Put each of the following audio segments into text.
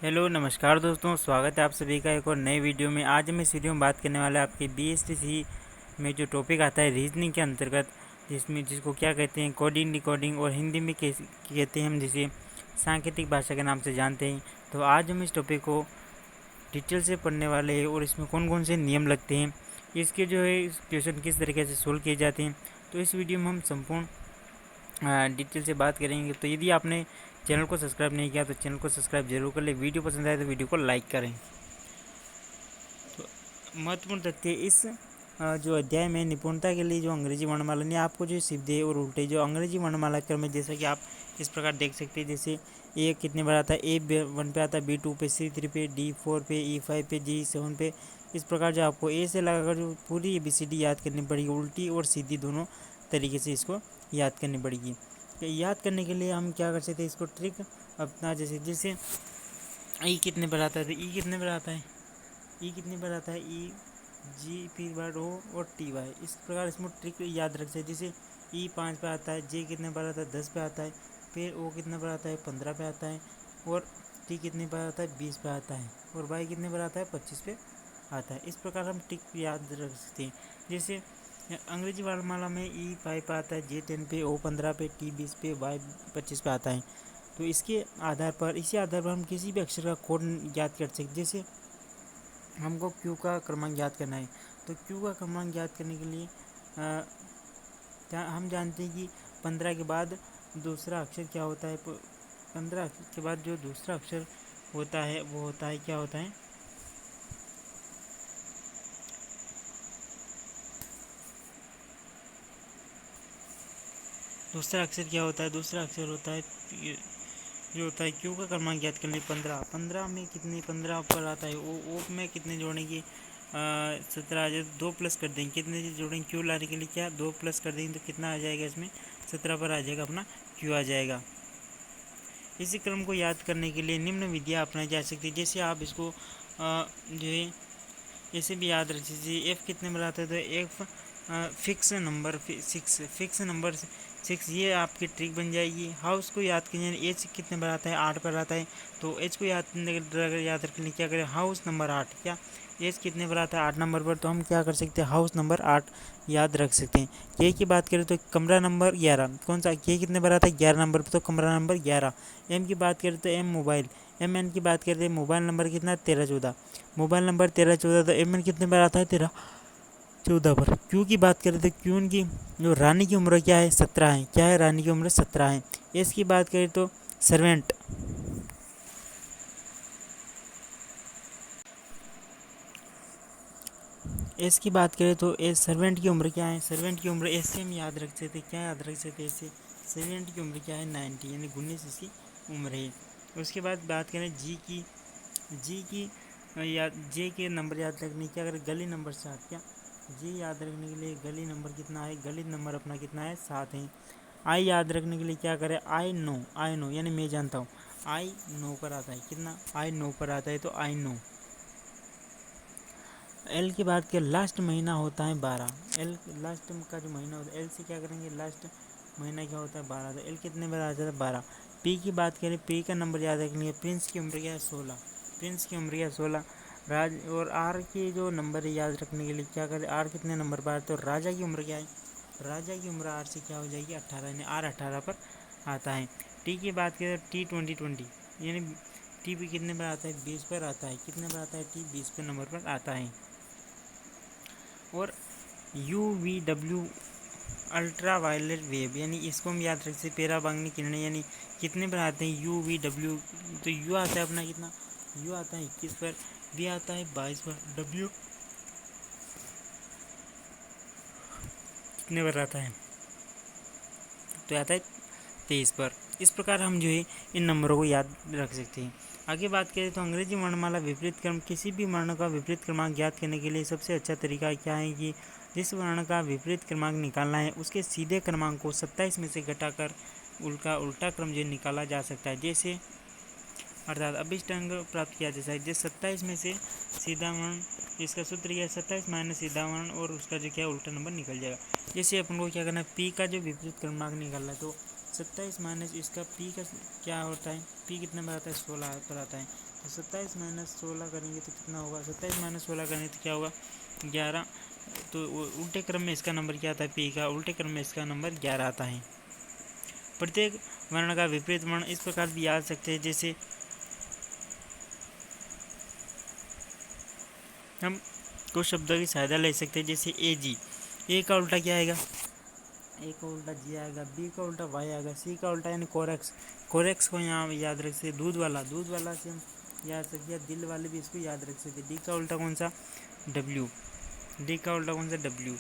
Hello नमस्कार दोस्तों, स्वागत है आप सभी का एक और नई वीडियो में। आज हम इस वीडियो में बात करने वाले हैं आपके बीएसटीसी में जो टॉपिक आता है रीजनिंग के अंतर्गत, जिसको क्या कहते हैं कोडिंग डिकोडिंग, और हिंदी में कहते हैं हम जिसे सांकेतिक भाषा के नाम से जानते हैं। तो आज हम इस टॉपिक को डिटेल से पढ़ने वाले हैं और इसमें कौन कौन से नियम लगते हैं, इसके जो है क्वेश्चन किस तरीके से सोल्व किए जाते हैं, तो इस वीडियो में हम संपूर्ण डिटेल से बात करेंगे। तो यदि आपने चैनल को सब्सक्राइब नहीं किया तो चैनल को सब्सक्राइब जरूर कर ले। वीडियो पसंद आए तो वीडियो को लाइक करें। तो महत्वपूर्ण तथ्य इस जो अध्याय में निपुणता के लिए जो अंग्रेजी वर्णमाला ने आपको जो सीधे और उल्टे जो अंग्रेजी वर्णमाला क्रम है, जैसा कि आप इस प्रकार देख सकते हैं। जैसे ए कितने बार आता है, A1 पे आता है, B2 पे, C3 पे, D4 पे, E5 पे, G7 पे। इस प्रकार जो आपको ए से लगाकर जो पूरी ABCD याद करनी पड़ेगी, उल्टी और सीधी दोनों तरीके से इसको याद करनी पड़ेगी। तो याद करने के लिए हम क्या कर सकते हैं, इसको ट्रिक अपना जैसे जैसे ई कितने बार आता है, तो ई कितने बार आता है, ई कितने बार आता है, ई जी फिर बार ओ और टी वाई। इस प्रकार इसमें ट्रिक याद रख सकते हैं। जैसे ई 5 पे आता है, जे कितने बार आता है, 10 पे आता है, फिर ओ कितने बार आता है, 15 पे आता है, और टी कितने बार आता है, 20 पे आता है, और वाई कितने बार आता है, 25 पे आता है। इस प्रकार हम ट्रिक याद रख सकते हैं। जैसे अंग्रेजी वर्णमाला में ई 5 पे आता है, जे 10 पे, ओ 15 पे, टी 20 पे, वाई 25 पे आता है। तो इसके आधार पर इसी आधार पर हम किसी भी अक्षर का कोड याद कर सकते। जैसे हमको क्यू का क्रमांक याद करना है, तो क्यू का क्रमांक याद करने के लिए हम जानते हैं कि 15 के बाद दूसरा अक्षर क्या होता है। 15 के बाद जो दूसरा अक्षर होता है वो होता है, क्या होता है, दूसरा अक्षर क्या होता है, दूसरा अक्षर होता है जो होता है क्यू का क्रमांक याद करने 15। 15 में कितने, 15 पर आता है ओ में कितने जोड़ेंगे, 17 आ जाए, 2 प्लस कर देंगे, कितने जोड़ेंगे क्यू लाने के लिए, क्या 2 प्लस कर देंगे तो कितना आ जाएगा, इसमें 17 पर आ जाएगा अपना क्यू आ जाएगा। इसी क्रम को याद करने के लिए निम्न विधियाँ अपनाई जा सकती है। जैसे आप इसको जो है ऐसे भी याद रख दीजिए, एफ कितने में आता है, तो F fix number 6, fix number 6, ये आपकी ट्रिक बन जाएगी। हाउस को याद कीजिए, एच कितने पर आता है, 8 पर आता है, तो एच को याद रखने क्या करें, हाउस नंबर 8, क्या एच कितने पर आता है, 8 नंबर पर, तो हम क्या कर सकते हैं, हाउस नंबर 8 याद रख सकते हैं। के की बात करें तो कमरा नंबर 11, कौन सा के कितने पर आता है, 11 नंबर पर, तो कमरा नंबर 11। एम की बात करें तो एम मोबाइल, एम एन की बात करते हैं मोबाइल नंबर कितना, 1314, मोबाइल नंबर 1314, तो एम एन कितने पर आता है, 1314 पर। क्यू की बात करें तो क्यू की जो रानी की उम्र क्या है, 17 है, क्या है, रानी की उम्र 17 है। एस की बात करें तो सर्वेंट, एस की बात करें तो एस सर्वेंट की उम्र क्या है, सर्वेंट की उम्र एस से हम याद रख सकते, क्या याद रख सकते हैं इससे, सर्वेंट की उम्र क्या है, 90 यानी 19 इसकी उम्र है। उसके बाद बात करें जी की याद, जे के नंबर याद रखने, क्या करें, गली नंबर 7, क्या जे याद रखने के लिए गली नंबर कितना है, गली नंबर अपना कितना है, 7 है। आई याद रखने के लिए क्या करें, आई नो यानी मैं जानता हूँ, आई 9 पर आता है, कितना, आई 9 पर आता है, तो आई नो। एल की बात करें, लास्ट महीना होता है 12, एल लास्ट का जो महीना होता है, एल से क्या करेंगे, लास्ट महीना क्या होता है, 12, तो एल कितने बार आ जाता है, 12। पी की बात करें, पी का नंबर याद रखेंगे, प्रिंस की उम्र क्या है, 16, प्रिंस की उम्र क्या है, 16। राज और आर के जो नंबर है याद रखने के लिए क्या करें, आर कितने नंबर पर, तो राजा की उम्र क्या है, राजा की उम्र आर से क्या हो जाएगी, 18, यानी आर 18 पर आता है। टी की बात करें, टी 20 यानी टी भी कितने पर आता है, 20 पर आता है, कितने पर आता है, टी 20 पर नंबर पर आता है। और UVW अल्ट्रा वायलेट वेव, यानी इसको हम याद रख सकते, पेराबांगनी किरणें, यानी कितने पर आते हैं, UVW, तो यू आता है अपना कितना, यू आता है 21 पर, वी आता है 22 पर, डब्ल्यू कितने पर आता है, तो आता है 23 पर। इस प्रकार हम जो है इन नंबरों को याद रख सकते हैं। आगे बात करें तो अंग्रेजी वर्णमाला विपरीत क्रम, किसी भी वर्ण का विपरीत क्रमांक ज्ञात करने के लिए सबसे अच्छा तरीका क्या है कि जिस वर्ण का विपरीत क्रमांक निकालना है उसके सीधे क्रमांक को 27 में से घटाकर उनका उल्टा क्रम जो निकाला जा सकता है। जैसे अर्थात अभिष्ट अंक प्राप्त किया जा सकता है। जैसे 27 में से सीधा वर्ण, इसका सूत्र क्या है, 27 माइनस सीधा वर्ण और उसका जो क्या है उल्टा नंबर निकल जाएगा। जैसे अपन को क्या करना है, पी का जो विपरीत क्रमांक निकालना है, तो 27 माइनस इसका पी का क्या होता है, पी कितने पर आता है, 16 पर आता है, तो 27 माइनस 16 करेंगे तो कितना होगा, 27 माइनस 16 करेंगे तो क्या होगा 11। तो उल्टे क्रम में इसका नंबर क्या आता है, पी का उल्टे क्रम में इसका नंबर 11 आता है। प्रत्येक वर्ण का विपरीत वर्ण इस प्रकार भी याद सकते हैं, जैसे हम कुछ शब्दों की सहायता ले सकते हैं, जैसे ए जी, ए का उल्टा क्या आएगा, ए का उल्टा जी आएगा, बी का उल्टा वाई आएगा, सी का उल्टा यानी कोरेक्स, कोरेक्स को यहाँ याद रख सकते। दूध वाला से हम याद सकते, या दिल वाले भी इसको याद रख सकते। डी का उल्टा कौन सा, डब्ल्यू, डी का उल्टा कौन सा, डब्ल्यू।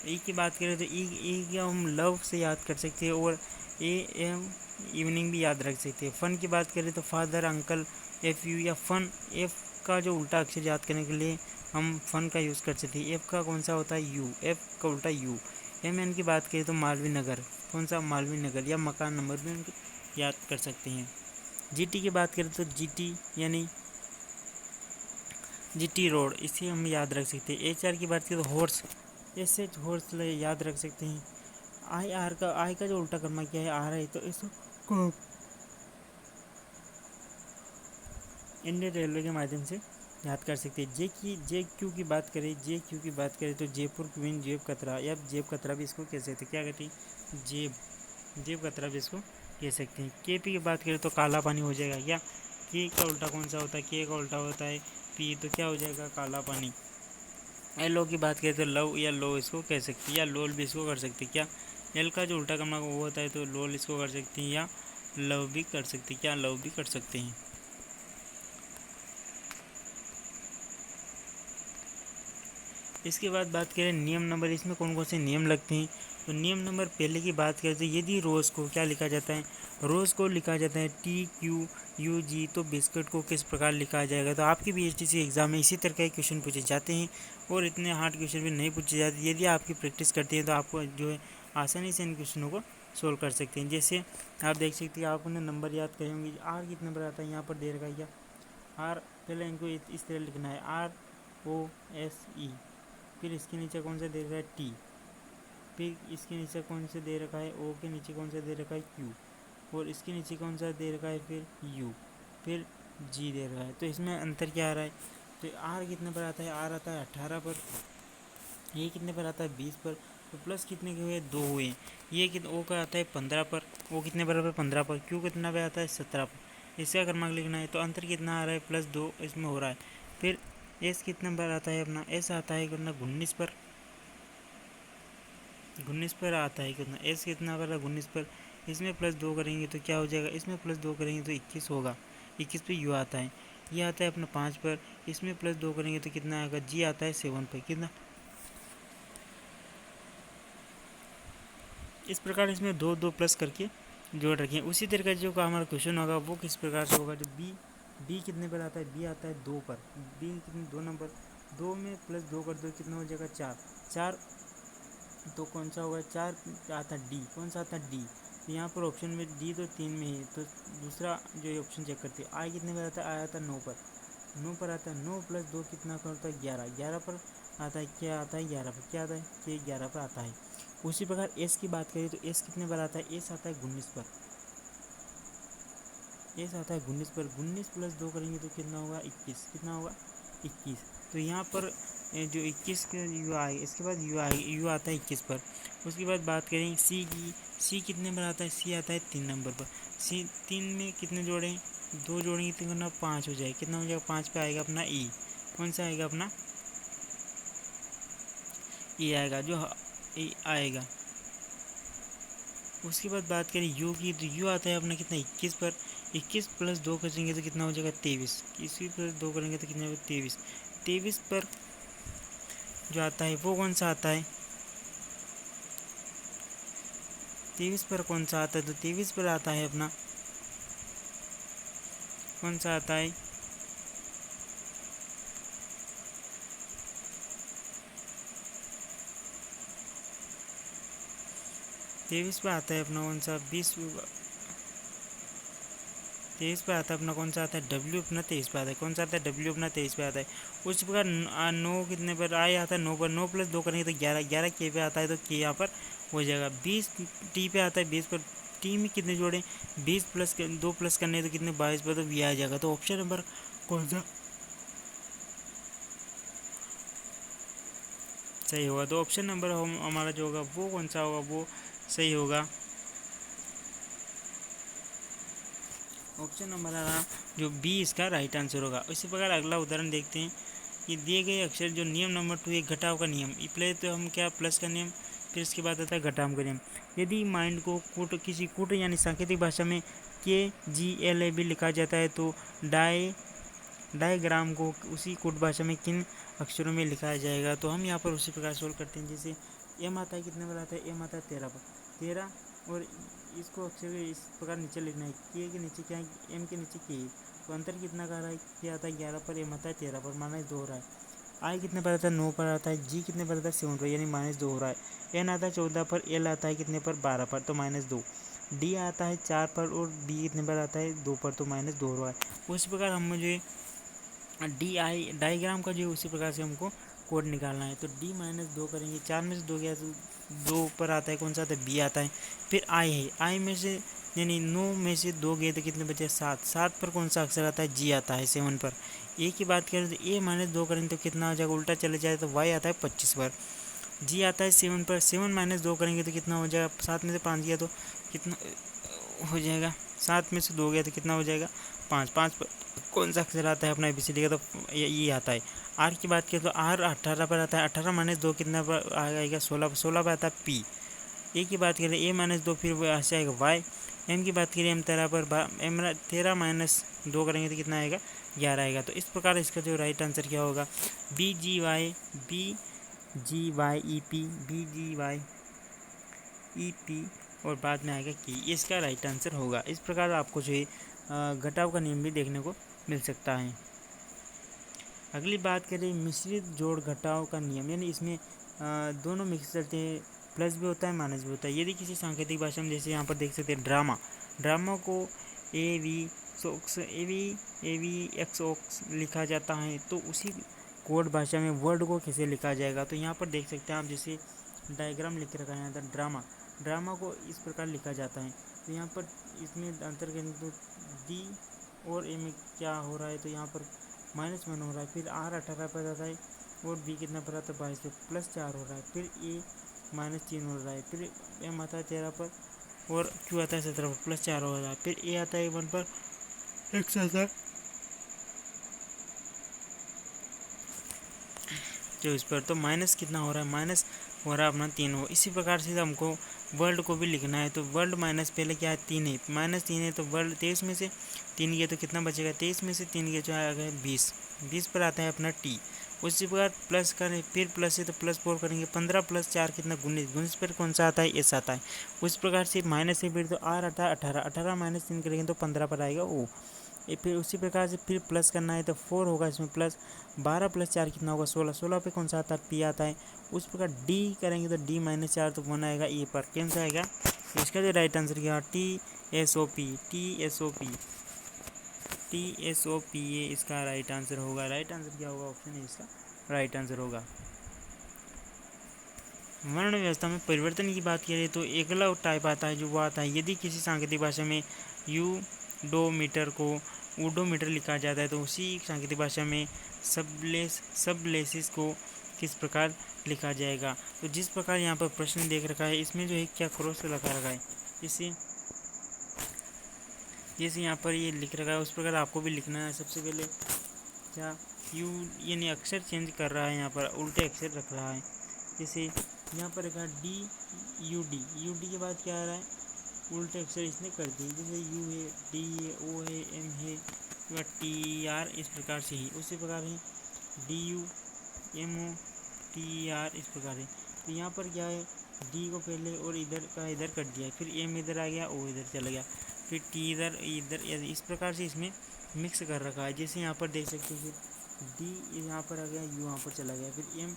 ई की बात करें तो ई का हम लव से याद कर सकते हैं, और ए एम इवनिंग भी याद रख सकते हैं। फन की बात करें तो फादर, अंकल, एफ यू, या फन, एफ का जो उल्टा अक्षर याद करने के लिए हम फन का यूज़ कर सकते हैं। एफ का कौन सा होता है, यू, एफ का उल्टा यू। एम एन की बात करें तो मालवीय नगर, कौन सा, मालवीय नगर, या मकान नंबर भी उनके याद कर सकते हैं। जी टी की बात करें तो जी टी यानी जी टी रोड, इसे हम याद रख सकते हैं। एच आर की बात करें तो हॉर्स, एस एच हॉर्स याद रख सकते हैं। आई का जो उल्टा क्रमांक क्या है, आर है, तो इसको इंडियन रेलवे के माध्यम से याद कर सकते हैं। जे क्यू की बात करें तो जयपुर क्वीन, जेब कतरा, या जेब कतरा भी इसको कह सकते हैं। क्या कहते हैं, जेब कतरा भी इसको कह सकते हैं। के पी की बात करें तो काला पानी हो जाएगा। क्या, के का उल्टा कौन सा होता है, के का उल्टा होता है पी, तो क्या हो जाएगा, काला पानी। एल ओ की बात करें तो लव या लो इसको कह सकते हैं, या लोल भी इसको कर सकते हैं। क्या, एल का जो उल्टा क्रमांक वो होता है तो लोल इसको कर सकते हैं, या लव भी कर सकते हैं। क्या, लव भी कर सकते हैं। इसके बाद बात करें नियम नंबर, इसमें कौन कौन से नियम लगते हैं। तो नियम नंबर पहले की बात करें तो यदि रोज़ को क्या लिखा जाता है, रोज़ को लिखा जाता है टी क्यू यू जी, तो बिस्किट को किस प्रकार लिखा जाएगा। तो आपके BSTC एग्जाम में इसी तरह के क्वेश्चन पूछे जाते हैं, और इतने हार्ड क्वेश्चन भी नहीं पूछे जाते। यदि आपकी प्रैक्टिस करती है तो आपको जो है आसानी से इन क्वेश्चनों को सोल्व कर सकते हैं। जैसे आप देख सकते हैं, आपने नंबर याद करे होंगे, आर कितने नंबर आता है, यहाँ पर दे रखा है क्या, आर, पहले इनको इस तरह लिखना है, ROSE, फिर इसके नीचे कौन सा दे रखा है, टी, फिर इसके नीचे कौन सा दे रखा है, ओ के नीचे कौन सा दे रखा है, क्यू, और इसके नीचे कौन सा दे रखा है, फिर यू, फिर जी दे रखा है। तो इसमें अंतर क्या आ रहा है, तो आर कितने पर आता है, आर आता है 18 पर, ये कितने पर आता है 20 पर, तो प्लस कितने के हुए, 2 हुए। ये कितने, ओ का आता है 15 पर, ओ कितने पर 15 पर, क्यू कितना पे आता है 17 पर। इसका क्रमांक लिखना है, तो अंतर कितना आ रहा है, +2 इसमें हो रहा है। फिर एस कितने पर आता है अपना, एस आता है कितना 19 पर, 19 पर आता है कितना, एस कितना पर 19 पर। इसमें +2 करेंगे तो क्या हो जाएगा, इसमें +2 करेंगे तो 21 होगा, 21 पे यू आता है। ये आता है अपना 5 पर, इसमें +2 करेंगे तो कितना आएगा, जी आता है 7 पर, कितना। इस प्रकार इसमें 2 प्लस करके जोड़ रखें। उसी तरह का जो हमारा क्वेश्चन होगा वो किस प्रकार से होगा, जो बी कितने पर आता है, बी आता है 2 पर, बी कितने 2 नंबर, 2 में +2 कर दो कितना हो जाएगा 4, तो कौन सा होगा, 4 आता है डी, कौन सा आता है डी। तो यहाँ पर ऑप्शन में डी तो 3 में है, तो दूसरा जो ऑप्शन चेक करते हैं। आई कितने पर आता है, आई आता है 9 पर, 9 पर आता है, 9 + 2 कितना करता है 11, 11 पर आता है, क्या आता है 11 पर, क्या आता है, कि 11 पर आता है। उसी प्रकार एस की बात करें तो एस कितने पर आता है, एस आता है 19 पर, एस आता है 19 पर, 19 + 2 करेंगे तो कितना होगा 21, कितना होगा 21। तो यहाँ पर जो 21 का यू आए, इसके बाद यू आता है 21 पर। उसके बाद बात करें सी की, सी कितने पर आता है, सी आता है 3 नंबर पर। सी 3 में कितने जोड़ें, 2 जोड़ेंगे तो कितना 5 हो जाएगा, कितना हो जाएगा 5 पे आएगा अपना ई, कौन सा आएगा अपना ई आएगा, जो ई आएगा। उसके बाद बात करें यू की, तो यू आता है अपना कितना 21 पर, 21 + 2 करेंगे तो कितना हो जाएगा 23, 21 + 2 करेंगे तो कितना होगा 23, 23 पर जो आता है वो कौन सा आता है, 23 पर कौन सा आता है, तो 23 पर आता है अपना कौन सा आता है, 23 पे आता है अपना कौन सा 23 पे आता है अपना कौन सा आता है, डब्ल्यू अपना 23 पे आता है, कौन सा आता है, डब्ल्यू अपना 23 पे आता है। उसी प्रकार 9 कितने पर आई आता है 9 पर, 9 + 2 करेंगे तो 11, 11 के पे आता है तो के यहाँ पर हो जाएगा। 20 टी पे आता है 20 पर, टी में कितने जोड़े 20 + 2 प्लस करने तो कितने 22 पर, तो वी आ जाएगा। तो ऑप्शन नंबर कौन सा सही होगा। तो ऑप्शन नंबर हमारा जो होगा वो कौन सा होगा, वो सही होगा। ऑप्शन नंबर हमारा जो बी इसका राइट आंसर होगा। इसी प्रकार अगला उदाहरण देखते हैं कि दिए गए अक्षर जो नियम नंबर 2 एक घटाव का नियम, पहले तो हम क्या प्लस का नियम, फिर इसके बाद आता है घटाव का नियम। यदि माइंड को कूट किसी कूट यानी सांकेतिक भाषा में KGLAB लिखा जाता है तो डायग्राम को उसी कूट भाषा में किन अक्षरों में लिखा जाएगा। तो हम यहाँ पर उसी प्रकार सोल्व करते हैं। जैसे एम आता है कितने पर आता है, एम आता है 13 पर, 13 और इसको अक्षर इस प्रकार नीचे लिखना है, के नीचे क्या है, एम के नीचे के, तो अंतर कितना का रहा है, के आता है 11 पर, एम आता है 13 पर, -2 हो रहा है। आई कितने पर आता है, 9 पर आता है, जी कितने पर आता है, 7 पर, यानी -2 हो रहा है। एन आता है 14 पर, एल आता है कितने पर, 12 पर, तो -2। डी आता है 4 पर और बी कितने पर आता है, 2 पर, तो -2 हो रहा है। उसी प्रकार हम मुझे डायग्राम का जो उसी प्रकार से हमको कोड निकालना है। तो D-2 करेंगे, 4 में से 2 गया तो 2 पर आता है, कौन सा आता है, बी आता है। फिर आई है, आई में से यानी 9 में से 2 गए तो कितने बचे, 7, 7 पर कौन सा अक्षर आता है, जी आता है 7 पर। ए की बात करें तो A-2 करेंगे तो कितना हो जाएगा, उल्टा चले जाए तो वाई आता है 25 पर। जी आता है 7 पर, 7-2 करेंगे तो कितना हो जाएगा, 7 में से 5 गया तो कितना हो जाएगा, 7 में से 2 गया तो कितना हो जाएगा, 5, 5 पर कौन सा अक्षर आता है अपना ABCD का, तो ये आता है। आर की बात करें तो आर 18 पर आता है, 18-2 कितना पर आएगा, 16, 16 पर आता है पी। ए की बात करें A-2 फिर वो ऐसे आएगा वाई। एम की बात करें एम 13 पर, एम 13-2 करेंगे तो कितना आएगा, 11 आएगा। तो इस प्रकार इसका जो राइट आंसर क्या होगा, BGY और बाद में आएगा की, इसका राइट आंसर होगा। इस प्रकार आपको जो है घटाव का नियम भी देखने को मिल सकता है। अगली बात करें मिश्रित जोड़ घटाव का नियम, यानी इसमें दोनों मिक्स चलते हैं, प्लस भी होता है माइनस भी होता है। यदि किसी सांकेतिक भाषा में जैसे यहाँ पर देख सकते हैं ड्रामा को AVXOX लिखा जाता है, तो उसी कोड भाषा में वर्ड को कैसे लिखा जाएगा। तो यहाँ पर देख सकते हैं आप, जैसे डायग्राम लिख रखा है यहाँ पर, ड्रामा को इस प्रकार लिखा जाता है। तो यहाँ पर इसमें अंतर करें तो डी और ए में क्या हो रहा है, तो यहाँ पर -1 हो रहा है। फिर आर 18 पर आता है और बी कितना पर आता है, 22 पे, +4 हो रहा है। फिर ए -3 हो रहा है। फिर एम आता है 13 पर और क्यू आता है 17 पर, +4 हो रहा है। फिर ए आता है 1 पर, एक्स आता है 24 पर, तो माइनस कितना हो रहा है, माइनस हो रहा है अपना 3 हो। इसी प्रकार से हमको वर्ल्ड को भी लिखना है, तो वर्ल्ड माइनस पहले क्या है, 3 है, -3 है, तो वर्ल्ड 23 में से 3 गया तो कितना बचेगा, 23 में से 3 गया जो आएगा 20, 20 पर आता है अपना टी। उसी प्रकार प्लस करें, फिर प्लस है तो +4 करेंगे, 15 + 4 कितना 19, 19 पर कौन सा आता है, एस आता है। उस प्रकार से माइनस से फिर तो आर आता है 18, 18 - 3 करेंगे तो 15 पर आएगा ओ। ये फिर उसी प्रकार से फिर प्लस करना है तो 4 होगा इसमें प्लस, 12 + 4 कितना होगा 16, 16 पे कौन सा आता है, पी आता है। उस प्रकार डी करेंगे तो D - 4 तो 1 आएगा ए पर, कैंसिल आएगा। तो इसका जो राइट आंसर क्या, TSOP ये इसका राइट आंसर होगा। राइट आंसर क्या होगा, ऑप्शन है इसका राइट आंसर होगा। वर्ण व्यवस्था में परिवर्तन की बात करें तो अगला टाइप आता है जो वो आता है, यदि किसी सांकेतिक भाषा में यूडोमीटर को ऊडोमीटर लिखा जाता है तो उसी सांकेतिक भाषा में सबलेसिस को किस प्रकार लिखा जाएगा। तो जिस प्रकार यहाँ पर प्रश्न देख रखा है, इसमें जो है क्या क्रॉस लगा रखा है, जैसे यहाँ पर ये लिख रखा है उस प्रकार आपको भी लिखना है। सबसे पहले क्या यू यानी अक्षर चेंज कर रहा है, यहाँ पर उल्टे अक्षर रख रहा है। जैसे यहाँ पर रखा डी के बाद क्या आ रहा है, उल्टे अक्षर इसने कर दिए, जैसे यू है, डी है, ओ है, एम है, TR इस प्रकार से ही। उसी प्रकार है DUMOTR इस प्रकार है। तो यहाँ पर क्या है, डी को पहले और इधर का इधर कर दिया, फिर एम इधर आ गया, ओ इधर चला गया, फिर टी इधर इस प्रकार से इसमें मिक्स कर रखा है। जैसे यहाँ पर देख सकते हैं डी यहाँ पर आ गया, यू यहाँ पर चला गया, फिर एम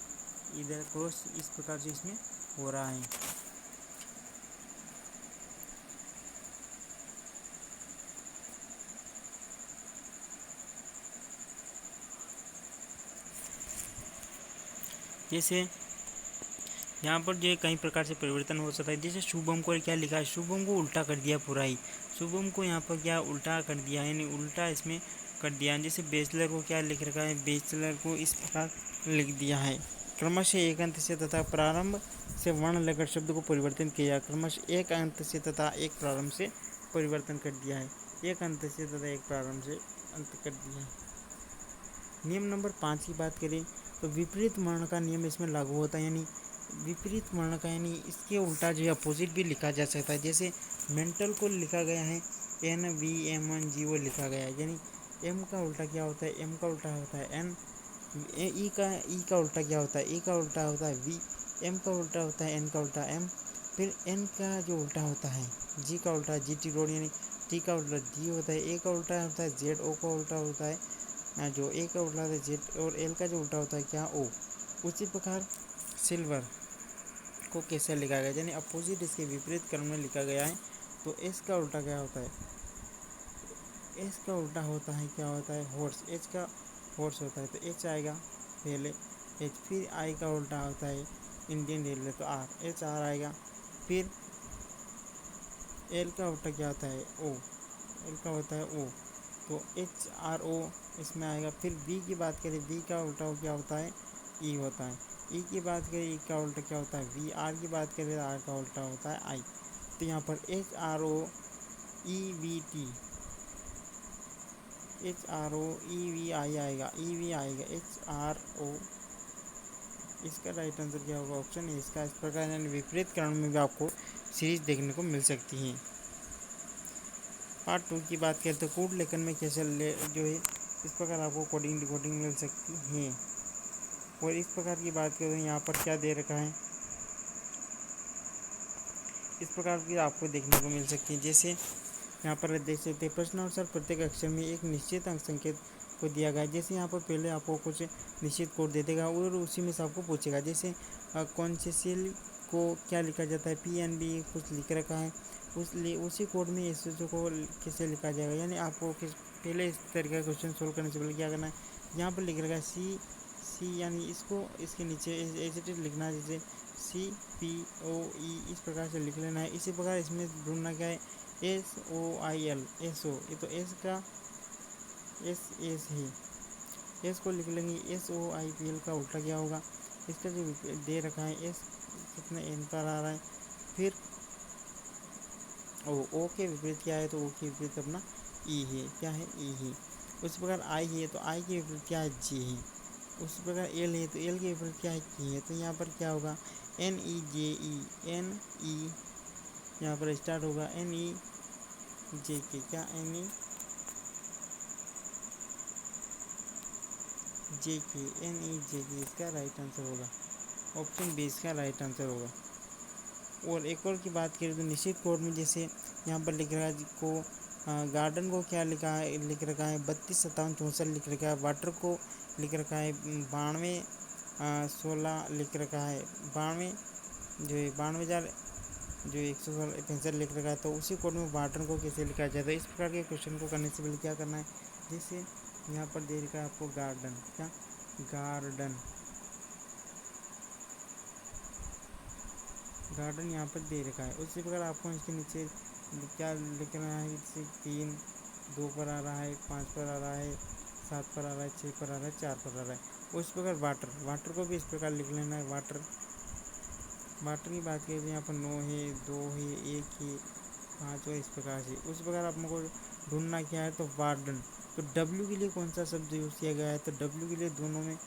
इधर क्रॉस इस प्रकार से इसमें हो रहा है। जैसे यहाँ पर जो कई प्रकार से परिवर्तन हो सकता है। जैसे शुभम को क्या लिखा है, शुभम को उल्टा कर दिया पूरा ही, शुभम को यहाँ पर क्या उल्टा कर दिया, यानी उल्टा इसमें कर दिया। जैसे बैचलर को क्या लिख रखा है, बैचलर को इस प्रकार लिख दिया है। क्रमशः एक अंत से तथा प्रारंभ से वर्ण लेकर शब्द को परिवर्तन किया। क्रमशः एक अंत से तथा एक प्रारंभ से परिवर्तन कर दिया है। एक अंत से तथा एक प्रारंभ से अंत कर दिया है। नियम नंबर 5 की बात करें तो विपरीत वर्ण का नियम इसमें लागू होता है। यानी विपरीत वर्ण का यानी इसके उल्टा जो है अपोजिट भी लिखा जा सकता है। जैसे मेंटल को लिखा गया है NVMNG, वो लिखा गया है। यानी एम का उल्टा क्या होता है, एम का उल्टा होता है एन। ई का उल्टा क्या होता है, ई का उल्टा होता है वी। एम का उल्टा होता है एन का उल्टा एम। फिर एन का जो उल्टा होता है जी का उल्टा GT रोड, यानी टी का उल्टा जी होता है। ए का उल्टा होता है जेड। ओ का उल्टा होता है जो ए का उल्टा होता है जेड। और एल का जो उल्टा होता है क्या, ओ। उसी प्रकार सिल्वर को कैसे लिखा गया, यानी अपोजिट इसके विपरीत क्रम में लिखा गया है। तो एस का उल्टा क्या होता है, एस का उल्टा होता है क्या होता है हॉर्स। एच का हॉर्स होता है तो एच आएगा पहले एच। फिर आई का उल्टा होता है इंडियन रेलवे तो आर, एच आर आएगा। फिर एल का उल्टा क्या होता है ओ, एल का होता है ओ तो HRO इसमें आएगा। फिर बी की बात करें, बी का उल्टा क्या होता है ई होता है। ई की बात करें, ई का उल्टा क्या होता है वी। आर की बात करें तो आर का उल्टा होता है आई। तो यहाँ पर HROEVI आएगा, EV आएगा HRO। इसका राइट आंसर क्या होगा, ऑप्शन ए इसका। इस प्रकार यानी विपरीत क्रम में भी आपको सीरीज देखने को मिल सकती है। पार्ट 2 की बात करें तो कोड लेखन में कैसे जो है इस प्रकार आपको कोडिंग डिकोडिंग मिल सकती है। और इस प्रकार की बात करें तो यहाँ पर क्या दे रखा है, इस प्रकार की आपको देखने को मिल सकती है। जैसे यहाँ पर देख सकते हैं प्रश्नानुसार प्रत्येक अक्षर में एक निश्चित अंक संकेत को दिया गया है। जैसे यहाँ पर पहले आपको कुछ निश्चित कोड दे देगा और उसी में से आपको पूछेगा। जैसे कॉन्सेसिल को क्या लिखा जाता है, PNB कुछ लिख रखा है, उसी कोड में SHO को कैसे लिखा जाएगा। यानी आपको पहले इस तरीके का क्वेश्चन सोल्व करने से पहले क्या करना है, यहाँ पर लिख रखा है सी यानी इसको इसके नीचे ऐसे लिखना है जैसे CPOE, इस प्रकार से लिख लेना है। इसी प्रकार इसमें ढूंढना क्या है SOIL, SO, ये तो एस का एस है, एस को लिख लेंगे। SOIPL का उल्टा क्या होगा, इसका जो दे रखा है एस कितना एन पर आ रहा है। फिर ओ के विपरीत क्या है, तो ओ के विपरीत अपना ई है, क्या है ई है। उसी प्रकार आई है तो आई के विपरीत क्या है जी है। उसी प्रकार एल है तो एल के विपरीत क्या है की है। तो यहाँ पर क्या होगा NEJE, NE यहाँ पर स्टार्ट होगा NEJK, क्या NEJK, NEJK इसका राइट आंसर होगा, ऑप्शन बी इसका राइट आंसर होगा। और एक और की बात करें तो निश्चित कोड में जैसे यहाँ पर लिख रहा है को गार्डन को क्या लिखा है, लिख रखा है 32 57 64 लिख रखा है। वाटर को लिख रखा है 92 16 लिख रखा है। 92 जो है 92,000 जो 165 लिख रखा है। तो उसी कोड में वाटर को कैसे लिखा जाता है। इस प्रकार के क्वेश्चन को करने से पहले क्या करना है, जैसे यहाँ पर दे रखा है आपको गार्डन, क्या गार्डन यहाँ पर दे रखा है। उसी प्रकार आपको इसके नीचे क्या लिखना है, जैसे 3 2 पर आ रहा है, 5 पर आ रहा है, 7 पर आ रहा है, 6 पर आ रहा है, 4 पर आ रहा है। उस प्रकार वाटर को भी इस प्रकार लिख लेना है। वाटर की बात करें तो यहाँ पर 9 है, 2 है, 1 है, 5 और इस प्रकार से। उस प्रकार आपको ढूंढना क्या है, तो वार्डन। तो W के लिए कौन सा शब्द यूज़ किया गया है, तो W के लिए दोनों में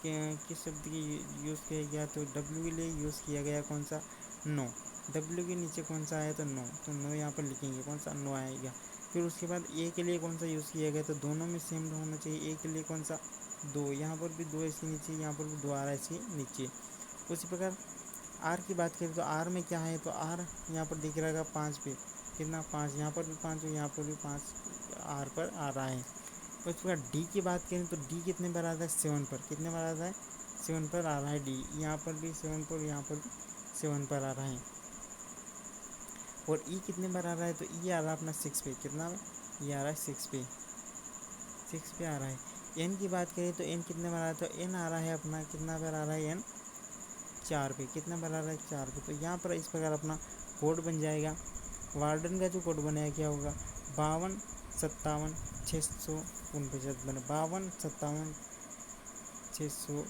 किस शब्द की यूज़ किया गया, तो W के लिए यूज़ किया गया कौन सा, नो। W के नीचे कौन सा आया, तो नो, तो नो यहाँ पर लिखेंगे कौन सा, नो आएगा। फिर उसके बाद A के लिए कौन सा यूज़ किया गया, तो दोनों में सेम होना चाहिए। A के लिए कौन सा, 2, यहाँ पर भी 2 इसके नीचे, यहाँ पर भी 2 आ रहा है इसके नीचे। उसी प्रकार R की बात करें तो R में क्या है, तो R यहाँ पर दिख रहा है 5 पे, कितना 5, यहाँ पर भी 5 और यहाँ पर भी 5 R पर आ रहा है। उस प्रकार D की बात करें तो D कितने पर आता है, 7 पर, कितने पर आता है, 7 पर आ रहा है D। यहाँ पर भी 7 पर, यहाँ पर भी 7 पर आ रहा है। और E कितने पर आ रहा है, तो E आ रहा है अपना 6 पे, कितना ये आ रहा है 6 पे आ रहा है। N की बात करें तो N कितने पर आ रहा है, तो N आ रहा है अपना कितना पर आ रहा है, N 4 पे, कितना पर आ रहा है 4 पे। तो यहाँ पर इस प्रकार अपना कोड बन जाएगा। वार्डन का जो कोड बनाया क्या होगा, 52 57 649 बने 52 57 600,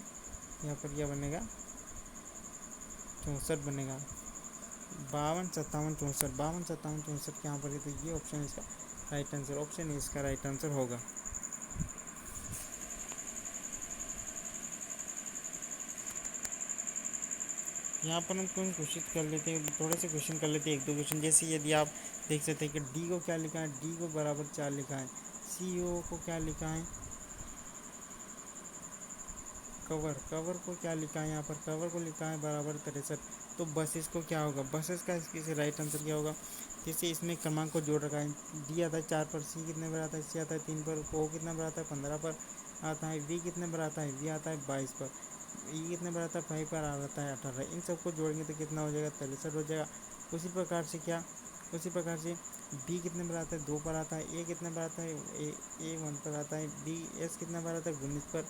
यहाँ पर क्या बनेगा 64 बनेगा। 52 57 64 52 57 64 यहाँ पर है, तो ये ऑप्शन इसका राइट आंसर, ऑप्शन इसका राइट आंसर होगा। यहाँ पर हम क्वेश्चन घोषित कर लेते हैं, थोड़े से क्वेश्चन कर लेते हैं, एक दो क्वेश्चन। जैसे यदि आप देख सकते हैं कि डी को क्या लिखा है, डी को बराबर 4 लिखा है। सी ओ को क्या लिखा है, कवर को क्या लिखा है, यहाँ पर कवर को लिखा है बराबर 63। तो बसेस को क्या होगा, बसेस का इसके राइट आंसर क्या होगा। जैसे इसमें क्रमांक को जोड़ रखा है, डी आता है 4 पर, सी कितने पर आता है, सी आता है 3 पर, ओ कितने पर आता है 15 पर आता है, वी कितने पर आता है, वी आता है 22 पर, ई कितने पर आता है 5 पर आता है 18। इन सबको जोड़ेंगे तो कितना हो जाएगा 63 हो जाएगा। उसी प्रकार से बी कितने पर आता है 2 पर आता है, ए कितने पर आता है, ए 1 पर आता है, बी एस कितने पर आता है 19 पर,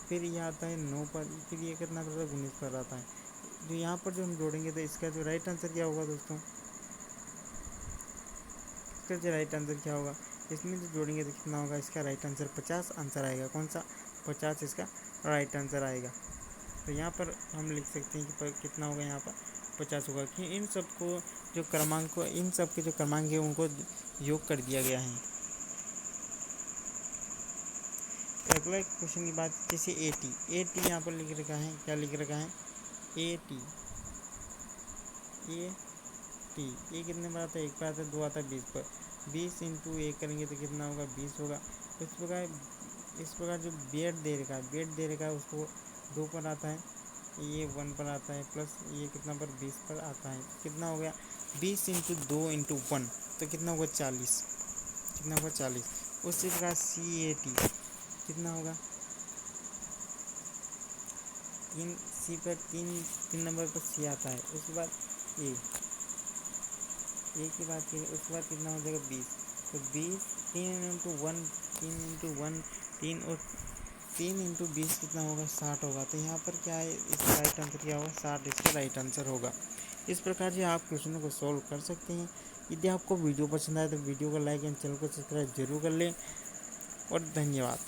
फिर ये आता है 9 पर, फिर ये कितना पर आता है 19 पर आता है। तो यहाँ पर जो हम जोड़ेंगे तो इसका जो राइट आंसर क्या होगा दोस्तों, इसका जो राइट आंसर क्या होगा, इसमें जो जोड़ेंगे तो कितना होगा, इसका राइट आंसर 50 आंसर आएगा। कौन सा 50 इसका राइट आंसर आएगा। तो यहाँ पर हम लिख सकते हैं कि कितना होगा, यहाँ पर 50 होगा, कि इन सब को जो क्रमांक को, इन सब के जो क्रमांक है उनको योग कर दिया गया है। अगला क्वेश्चन की बात, जैसे ए टी यहाँ पर लिख रखा है, क्या लिख रखा है ए टी ए कितने पर आता है, 1 पर आता है, 2 आता है 20 पर, 20 इंटू 1 करेंगे तो कितना होगा 20 होगा। इस प्रकार जो बेड दे रखा है उसको 2 पर आता है, ये 1 पर आता है, प्लस ये कितना पर 20 पर आता है, कितना हो गया 20 इंटू 2 इंटू 1, तो कितना होगा 40, कितना होगा 40। उसी प्रकार सी ए टी कितना होगा, तीन नंबर पर सी आता है। उसके बाद ए की बात करें, उसके बाद कितना हो जाएगा 20, तो 20 3 इंटू 1 3 और 3 इंटू 20 कितना होगा 60 होगा। तो यहाँ पर क्या है, इसका राइट आंसर क्या होगा 60 इसका राइट आंसर होगा। इस प्रकार से आप क्वेश्चनों को सॉल्व कर सकते हैं। यदि आपको वीडियो पसंद आए तो वीडियो को लाइक एंड चैनल को सब्सक्राइब जरूर कर लें, और धन्यवाद।